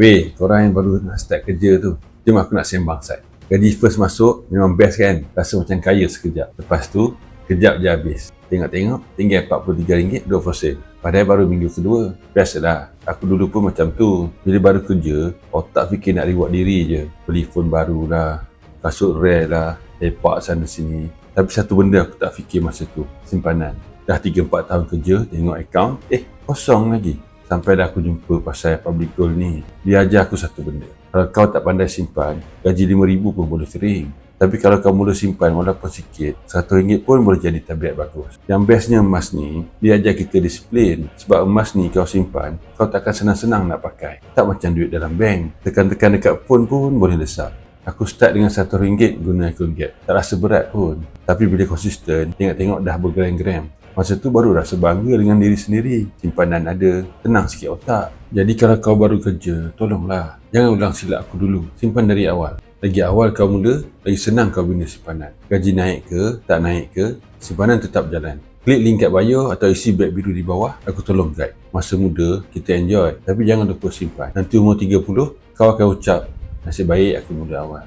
Weh, korang yang baru nak start kerja tu, jom aku nak sembang sat. Gaji first masuk memang best kan? Rasa macam kaya sekejap. Lepas tu, kejap je habis. Tengok-tengok, tinggal RM43.20. Padahal baru minggu kedua. Biasalah, aku dulu pun macam tu. Bila baru kerja, otak fikir nak reward diri je. Beli phone baru lah, kasut rare lah, lepak sana sini. Tapi satu benda aku tak fikir masa tu, simpanan. Dah 3-4 tahun kerja, tengok akaun, kosong lagi. Sampai dah aku jumpa pasal public goal ni. Dia ajar aku satu benda. Kalau kau tak pandai simpan, gaji RM5,000 pun boleh kering. Tapi kalau kau mula simpan walaupun sikit, RM100 pun boleh jadi tabiat bagus. Yang bestnya emas ni, dia ajar kita disiplin. Sebab emas ni kau simpan, kau takkan senang-senang nak pakai. Tak macam duit dalam bank. Tekan-tekan dekat phone pun boleh lesap. Aku start dengan RM1 guna akun Gap. Tak rasa berat pun. Tapi bila konsisten, tengok-tengok dah bergram-gram. Masa tu baru rasa bangga dengan diri sendiri. Simpanan ada, tenang sikit otak. Jadi kalau kau baru kerja, tolonglah, jangan ulang silap aku dulu. Simpan dari awal. Lagi awal kau mula, lagi senang kau bina simpanan. Gaji naik ke, tak naik ke, simpanan tetap jalan. Klik link kat bio atau isi beg biru di bawah, aku tolong guide. Masa muda, kita enjoy. Tapi jangan lupa simpan. Nanti umur 30, kau akan ucap, nasib baik aku muda awal.